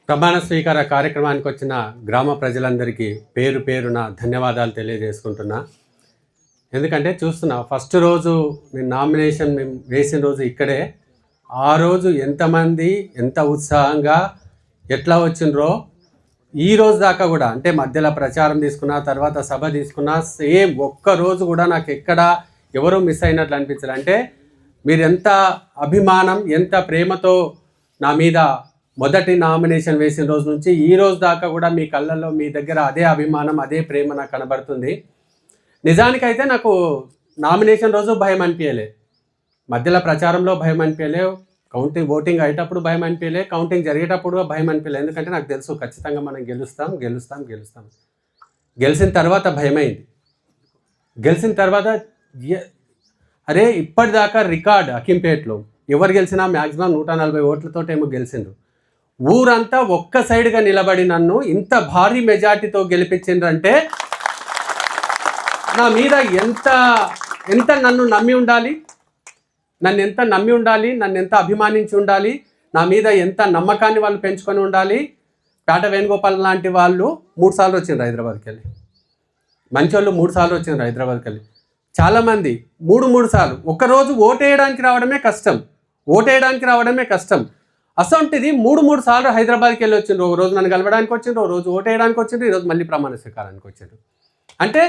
ప్రమాణ స్వీకార కార్యక్రమానికి వచ్చిన గ్రామ ప్రజలందరికీ పేరు పేరున ధన్యవాదాలు తెలియజేసుకుంటున్నా. ఎందుకంటే చూస్తున్నా ఫస్ట్ రోజు నేను నామినేషన్ మేము వేసిన రోజు ఇక్కడే, ఆ రోజు ఎంతమంది ఎంత ఉత్సాహంగా ఎట్లా వచ్చిండ్రో ఈ రోజు దాకా కూడా, అంటే మధ్యలో ప్రచారం తీసుకున్నా, తర్వాత సభ తీసుకున్నా, సేమ్ ఒక్కరోజు కూడా నాకు ఎక్కడ ఎవరూ మిస్ అయినట్లు అనిపించలేదు. అంటే మీరు ఎంత అభిమానం, ఎంత ప్రేమతో నా మీద మొదటి నామినేషన్ వేసిన రోజు నుంచి ఈ రోజు దాకా కూడా మీ కళ్ళల్లో, మీ దగ్గర అదే అభిమానం, అదే ప్రేమ నాకు కనబడుతుంది. నిజానికైతే నాకు నామినేషన్ రోజు భయం అనిపించలే, మధ్యలో ప్రచారంలో భయం అనిపించలే, ఓటింగ్ అయ్యేటప్పుడు భయం అనిపించలే, కౌంటింగ్ జరిగేటప్పుడు భయం అనిపించలే. ఎందుకంటే నాకు తెలుసు ఖచ్చితంగా మనం గెలుస్తాం. గెలిచిన తర్వాత భయమైంది. గెలిచిన తర్వాత అరే ఇప్పటిదాకా రికార్డ్ అకింపేటలో ఎవరు గెలిచినా మ్యాక్సిమం 140 ఓట్లతో ఏమో గెలిచిండ్రు. ఊరంతా ఒక్క సైడ్గా నిలబడి నన్ను ఇంత భారీ మెజార్టీతో గెలిపించిండ్రంటే నా మీద ఎంత నన్ను నమ్మి ఉండాలి, నన్ను ఎంత అభిమానించి ఉండాలి, నా మీద ఎంత నమ్మకాన్ని వాళ్ళు పెంచుకొని ఉండాలి. పేట వేణుగోపాల్ లాంటి వాళ్ళు 3 సార్లు వచ్చిండ్రు హైదరాబాద్కి వెళ్ళి, మంచోళ్ళు 3 సార్లు వచ్చిండ్రు హైదరాబాద్కి వెళ్ళి. చాలామంది 3 సార్లు ఒకరోజు ఓటేయడానికి రావడమే కష్టం. అసొంటిది 3 సార్లు హైదరాబాద్కి వెళ్ళి వచ్చిండ్రు. ఒక రోజు నన్ను కలవడానికి వచ్చిండ్రు, ఒక రోజు ఓటేయడానికి వచ్చిండ్రు, ఈరోజు మళ్ళీ ప్రమాణ స్వీకారానికి వచ్చిండ్రు. అంటే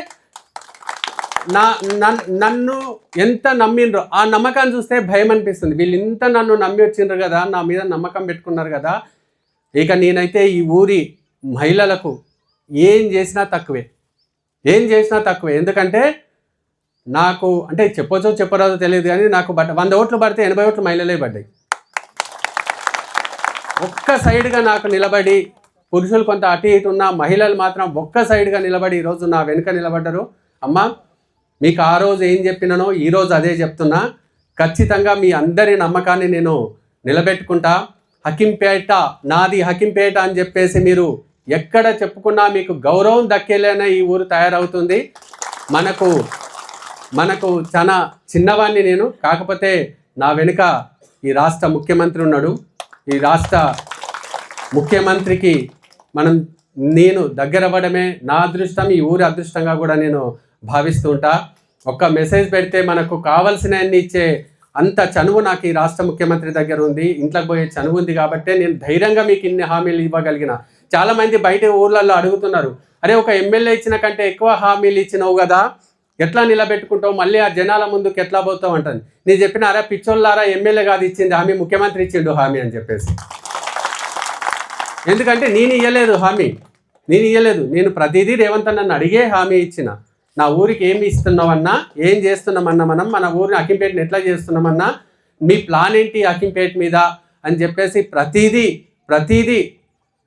నన్ను ఎంత నమ్మిండ్రో ఆ నమ్మకాన్ని చూస్తే భయం అనిపిస్తుంది. వీళ్ళు ఇంత నన్ను నమ్మి వచ్చిండ్రు కదా, నా మీద నమ్మకం పెట్టుకున్నారు కదా, ఇక నేనైతే ఈ ఊరి మహిళలకు ఏం చేసినా తక్కువే. ఎందుకంటే నాకు, అంటే చెప్పొచ్చో చెప్పరాదో తెలియదు కానీ, నాకు 100 ఓట్లు పడితే 80 ఓట్లు మహిళలే పడ్డాయి. ఒక్క సైడ్గా నాకు నిలబడి, పురుషులు కొంత అటు ఇటు ఉన్న, మహిళలు మాత్రం ఒక్క సైడ్గా నిలబడి ఈరోజు నా వెనుక నిలబడ్డారు. అమ్మ, మీకు ఆ రోజు ఏం చెప్పినానో ఈరోజు అదే చెప్తున్నా. ఖచ్చితంగా మీ అందరి నమ్మకాన్ని నేను నిలబెట్టుకుంటా. హకీంపేట నాది, హకీంపేట అని చెప్పేసి మీరు ఎక్కడ చెప్పుకున్నా మీకు గౌరవం దక్కేలేనే ఈ ఊరు తయారవుతుంది. మనకు చాలా చిన్నవాడిని నేను, కాకపోతే నా వెనుక ఈ రాష్ట్ర ముఖ్యమంత్రి ఉన్నాడు. ఈ రాష్ట్ర ముఖ్యమంత్రికి నేను దగ్గర అవ్వడమే నా అదృష్టం, ఈ ఊరి అదృష్టంగా కూడా నేను భావిస్తూ ఉంటా. ఒక్క మెసేజ్ పెడితే మనకు కావాల్సినవన్నీ ఇచ్చే అంత చనువు నాకు ఈ రాష్ట్ర ముఖ్యమంత్రి దగ్గర ఉంది, ఇంట్లోకి పోయే చనువు ఉంది. కాబట్టి నేను ధైర్యంగా మీకు ఇన్ని హామీలు ఇవ్వగలిగిన. చాలామంది బయట ఊర్లలో అడుగుతున్నారు, అరే ఒక ఎమ్మెల్యే ఇచ్చిన కంటే ఎక్కువ హామీలు ఇచ్చినావు కదా, ఎట్లా నిలబెట్టుకుంటావు, మళ్ళీ ఆ జనాల ముందుకు ఎట్లా పోతావు అంటుంది. నేను చెప్పిన, అరే పిచ్చోళ్ళారా, ఎమ్మెల్యే కాదు ఇచ్చింది హామీ, ముఖ్యమంత్రి ఇచ్చిండు హామీ అని చెప్పేసి. ఎందుకంటే నేను ఇయ్యలేదు. నేను ప్రతిదీ రేవంత్ నన్ను అడిగే హామీ ఇచ్చిన. నా ఊరికి ఏమి ఇస్తున్నామన్నా, ఏం చేస్తున్నామన్నా, మన ఊరిని అకింపేటని ఎట్లా చేస్తున్నామన్నా, మీ ప్లాన్ ఏంటి అకింపేట మీద అని చెప్పేసి ప్రతిదీ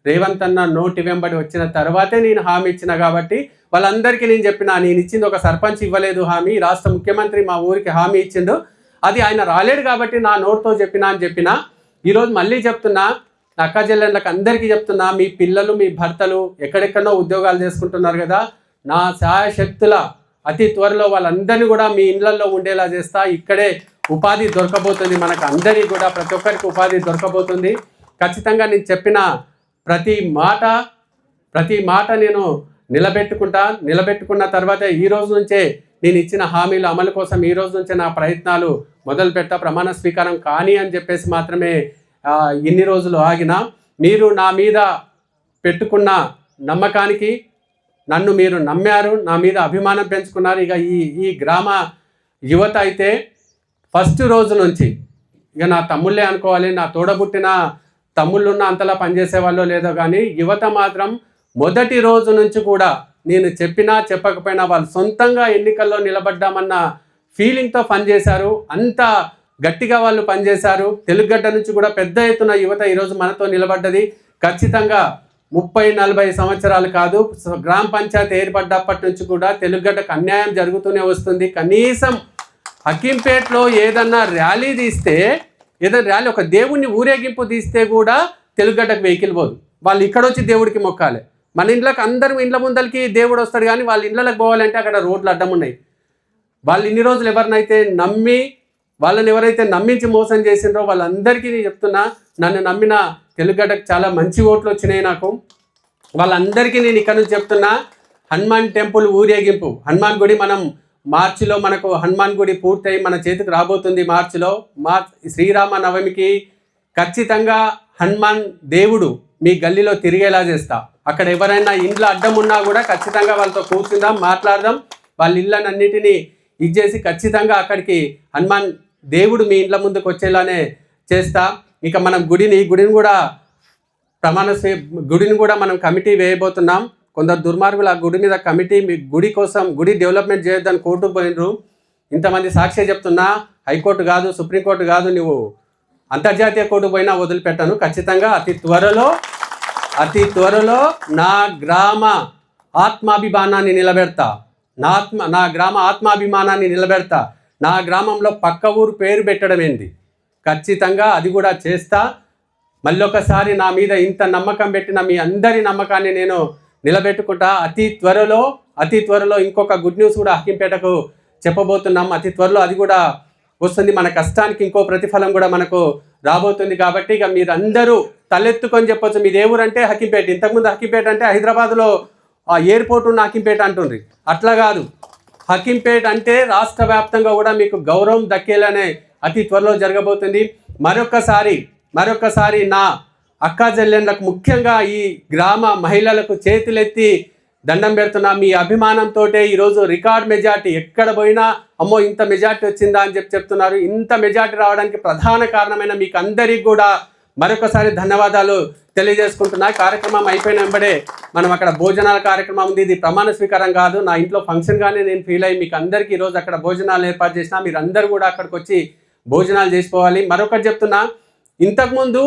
రేవంత్ అన్న నోటి వెంబడి వచ్చిన తర్వాతే నేను హామీ ఇచ్చిన. కాబట్టి వాళ్ళందరికీ నేను చెప్పిన, నేను ఇచ్చింది ఒక సర్పంచ్ ఇవ్వలేదు హామీ, రాష్ట్ర ముఖ్యమంత్రి మా ఊరికి హామీ ఇచ్చిండు. అది ఆయన రాలేడు కాబట్టి నా నోటితో చెప్పిన. ఈరోజు మళ్ళీ చెప్తున్నా, నా అక్క చెల్లెళ్ళకి అందరికీ చెప్తున్నా, మీ పిల్లలు, మీ భర్తలు ఎక్కడెక్కడో ఉద్యోగాలు చేసుకుంటున్నారు కదా, నా శాయశక్తుల అతి త్వరలో వాళ్ళందరినీ కూడా మీ ఇళ్లలో ఉండేలా చేస్తా. ఇక్కడే ఉపాధి దొరకబోతుంది, మనకు అందరికీ కూడా, ప్రతి ఒక్కరికి ఉపాధి దొరకబోతుంది. ఖచ్చితంగా నేను చెప్పిన ప్రతి మాట నేను నిలబెట్టుకున్న తర్వాత ఈ రోజు నుంచే నేను ఇచ్చిన హామీల అమలు కోసం ఈ రోజు నుంచే నా ప్రయత్నాలు మొదలు పెడతా. ప్రమాణ స్వీకారం కానీ అని చెప్పేసి మాత్రమే ఇన్ని రోజులు ఆగిన. మీరు నా మీద పెట్టుకున్న నమ్మకానికి నన్ను మీరు నమ్మారు, నా మీద అభిమానం పెంచుకున్నారు. ఇక ఈ గ్రామ యువత అయితే ఫస్ట్ రోజు నుంచి, ఇక నా తమ్ముళ్ళే అనుకోవాలి, నా తోడబుట్టిన తమ్ముళ్ళున్న అంతలా పనిచేసే వాళ్ళు లేదో కానీ, యువత మాత్రం మొదటి రోజు నుంచి కూడా నేను చెప్పినా చెప్పకపోయినా వాళ్ళు సొంతంగా ఎన్నికల్లో నిలబడ్డామన్న ఫీలింగ్తో పనిచేశారు. అంత గట్టిగా వాళ్ళు పనిచేశారు. తెలుగుగడ్డ నుంచి కూడా పెద్ద ఎత్తున యువత ఈరోజు మనతో నిలబడ్డది. ఖచ్చితంగా 30-40 సంవత్సరాలు కాదు, గ్రామ పంచాయతీ ఏర్పడ్డప్పటి నుంచి కూడా తెలుగుగడ్డకు అన్యాయం జరుగుతూనే వస్తుంది. కనీసం హకీంపేటలో ఏదన్నా ర్యాలీ తీస్తే, ఒక దేవుణ్ణి ఊరేగింపు తీస్తే కూడా తెలుగుగడ్డకు వెహికల్ పోదు. వాళ్ళు ఇక్కడ వచ్చి దేవుడికి మొక్కాలి. మన ఇంట్లోకి అందరూ ఇండ్ల ముందరికి దేవుడు వస్తాడు, కానీ వాళ్ళ ఇళ్ళకి పోవాలంటే అక్కడ రోడ్లు అడ్డం ఉన్నాయి. వాళ్ళు ఇన్ని రోజులు వాళ్ళని ఎవరైతే నమ్మించి మోసం చేసిండ్రో వాళ్ళందరికీ నేను చెప్తున్నా, నన్ను నమ్మిన తెలుగుగడ్డకు చాలా మంచి ఓట్లు వచ్చినాయి నాకు. వాళ్ళందరికీ నేను ఇక్కడ నుంచి చెప్తున్నా, హనుమాన్ టెంపుల్ ఊరేగింపు, హనుమాన్ గుడి మనం మార్చిలో మనకు హనుమాన్ గుడి పూర్తయి మన చేతికి రాబోతుంది. మార్చిలో శ్రీరామ నవమికి ఖచ్చితంగా హనుమాన్ దేవుడు మీ గల్లీలో తిరిగేలా చేస్తా. అక్కడ ఎవరైనా ఇంట్లో అడ్డం ఉన్నా కూడా ఖచ్చితంగా వాళ్ళతో కూర్చుందాం, మాట్లాడదాం. వాళ్ళ ఇళ్ళనన్నిటినీ ఇచ్చేసి ఖచ్చితంగా అక్కడికి హనుమాన్ దేవుడు మీ ఇండ్ల ముందుకు వచ్చేలానే చేస్తా. ఇక మనం గుడిని కూడా గుడిని కూడా మనం కమిటీ వేయబోతున్నాం. కొందరు దుర్మార్గులు ఆ గుడి మీద కమిటీ గుడి కోసం గుడి డెవలప్మెంట్ చేయొద్దని కోర్టుకు పోయినరు. ఇంతమంది సాక్షి చెప్తున్నా, హైకోర్టు కాదు, సుప్రీంకోర్టు కాదు, నువ్వు అంతర్జాతీయ కోర్టు పోయినా వదిలిపెట్టాను. ఖచ్చితంగా అతి త్వరలో నా గ్రామ ఆత్మాభిమానాన్ని నిలబెడతా. నా గ్రామ ఆత్మాభిమానాన్ని నిలబెడతా. నా గ్రామంలో పక్క ఊరు పేరు పెట్టడం ఏంది, ఖచ్చితంగా అది కూడా చేస్తా. మళ్ళొకసారి నా మీద ఇంత నమ్మకం పెట్టిన మీ అందరి నమ్మకాన్ని నేను నిలబెట్టుకుంటా. అతి త్వరలో ఇంకొక గుడ్ న్యూస్ కూడా హకీంపేటకు చెప్పబోతున్నాం. అతి త్వరలో అది కూడా వస్తుంది. మన కష్టానికి ఇంకో ప్రతిఫలం కూడా మనకు రాబోతుంది. కాబట్టి ఇక మీరు అందరూ తలెత్తుకొని చెప్పొచ్చు, మీది ఏ ఊరు అంటే హకీంపేట. ఇంతకుముందు హకీంపేట అంటే హైదరాబాద్లో ఆ ఎయిర్పోర్ట్ ఉన్న హకీంపేట అంటుండ్రి. అట్లా కాదు, హకీంపేట అంటే రాష్ట్ర వ్యాప్తంగా కూడా మీకు గౌరవం దక్కేలానే అతి త్వరలో జరగబోతుంది. మరొకసారి నా అక్కా చెల్లెళ్ళకు, ముఖ్యంగా ఈ గ్రామ మహిళలకు చేతులెత్తి దండం పెడుతున్నా. మీ అభిమానంతో ఈరోజు రికార్డ్ మెజార్టీ, ఎక్కడ పోయినా అమ్మో ఇంత మెజార్టీ వచ్చిందా అని చెప్తున్నారు. ఇంత మెజార్టీ రావడానికి ప్రధాన కారణమైన మీకు అందరికీ కూడా మరొకసారి ధన్యవాదాలు తెలియజేసుకుంటున్నా. కార్యక్రమం అయిపోయిన వెంబడే మనం అక్కడ భోజనాల కార్యక్రమం ఉంది. ఇది ప్రమాణ స్వీకారం కాదు, నా ఇంట్లో ఫంక్షన్గానే నేను ఫీల్ అయ్యి మీకు అందరికీ ఈరోజు అక్కడ భోజనాలు ఏర్పాటు చేసినా. మీరు అందరూ కూడా అక్కడికి వచ్చి భోజనాలు చేసుకోవాలి. మరొకటి చెప్తున్నా, ఇంతకుముందు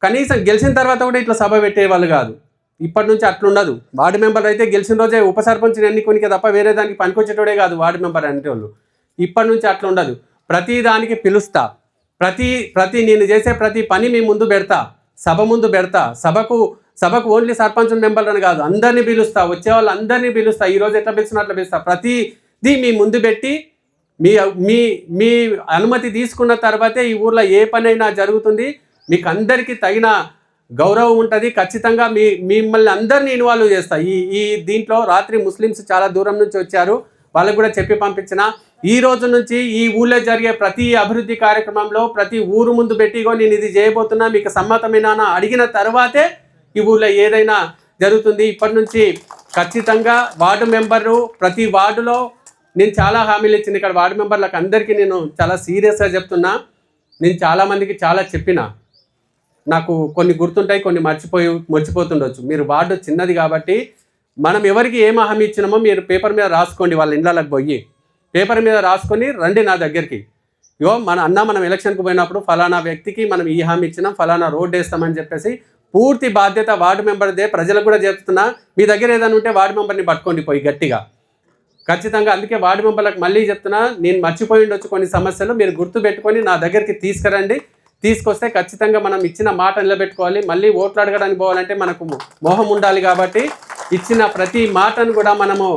కనీసం గెలిచిన తర్వాత కూడా ఇట్లా సభ పెట్టేవాళ్ళు కాదు. ఇప్పటి నుంచి అట్లుండదు. వార్డు మెంబర్ అయితే గెలిచిన రోజే ఉప సర్పంచ్ని ఎన్నుకోనికే తప్ప వేరే దానికి పనికొచ్చేటోడే కాదు వార్డు మెంబర్ అనేటోళ్ళు. ఇప్పటి నుంచి అట్లుండదు. ప్రతి దానికి పిలుస్తా. నేను చేసే ప్రతి పని మీ ముందు పెడతా, సభ ముందు పెడతా. సభకు ఓన్లీ సర్పంచ్ మెంబర్లను కాదు, అందరినీ పిలుస్తా, వచ్చే వాళ్ళు అందరినీ పిలుస్తా. ఈరోజు ఎట్లా పిలుస్తున్నా అట్లా పిలుస్తా. ప్రతిదీ మీ ముందు పెట్టి మీ అనుమతి తీసుకున్న తర్వాతే ఈ ఊర్లో ఏ పనైనా జరుగుతుంది. మీకు అందరికీ తగిన గౌరవం ఉంటుంది. ఖచ్చితంగా మిమ్మల్ని అందరినీ ఇన్వాల్వ్ చేస్తా. ఈ దీంట్లో రాత్రి ముస్లిమ్స్ చాలా దూరం నుంచి వచ్చారు, వాళ్ళకు కూడా చెప్పి పంపించిన. ఈ రోజు నుంచి ఈ ఊళ్ళో జరిగే ప్రతి అభివృద్ధి కార్యక్రమంలో ప్రతి ఊరు ముందు పెట్టిగో నేను ఇది చేయబోతున్నా, మీకు సమ్మతమేనా అడిగిన తర్వాతే ఈ ఊళ్ళో ఏదైనా జరుగుతుంది. ఇప్పటి నుంచి ఖచ్చితంగా వార్డు మెంబరు ప్రతి వార్డులో నేను చాలా హామీలు ఇచ్చింది. ఇక్కడ వార్డు మెంబర్లకు అందరికీ నేను చాలా సీరియస్గా చెప్తున్నా. నేను చాలామందికి చాలా చెప్పిన, నాకు కొన్ని గుర్తుంటాయి, కొన్ని మర్చిపోతుండొచ్చు. మీరు వార్డు చిన్నది కాబట్టి మనం ఎవరికి ఏం హామీ ఇచ్చినామో మీరు పేపర్ మీద రాసుకోండి. వాళ్ళ ఇళ్ళకి పోయి పేపర్ మీద రాసుకొని రండి నా దగ్గరికి. మనం ఎలక్షన్కి పోయినప్పుడు ఫలానా వ్యక్తికి మనం ఈ హామీ ఇచ్చినాం, ఫలానా రోడ్డు వేస్తామని చెప్పేసి పూర్తి బాధ్యత వార్డు మెంబర్దే. ప్రజలకు కూడా చెప్తున్నా, మీ దగ్గర ఏదైనా ఉంటే వార్డు మెంబర్ని పట్టుకోండి పోయి గట్టిగా, ఖచ్చితంగా. అందుకే వార్డు మెంబర్లకు మళ్ళీ చెప్తున్నా, నేను మర్చిపోయి ఉండొచ్చు కొన్ని సమస్యలు, మీరు గుర్తు పెట్టుకొని నా దగ్గరికి తీసుకురండి. తీసుకొస్తే ఖచ్చితంగా మనం ఇచ్చిన మాట నిలబెట్టుకోవాలి. మళ్ళీ ఓట్లు అడగడానికి పోవాలంటే మనకు మోహం ఉండాలి. కాబట్టి ఇచ్చిన ప్రతి మాటను కూడా మనము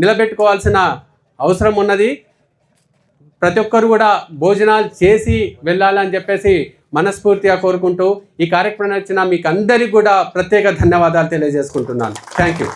నిలబెట్టుకోవాల్సిన అవసరం ఉన్నది. ప్రతి ఒక్కరు కూడా భోజనాలు చేసి వెళ్ళాలని చెప్పేసి మనస్ఫూర్తిగా కోరుకుంటూ ఈ కార్యక్రమం వచ్చిన మీకు అందరికీ కూడా ప్రత్యేక ధన్యవాదాలు తెలియజేసుకుంటున్నాను. Thank you.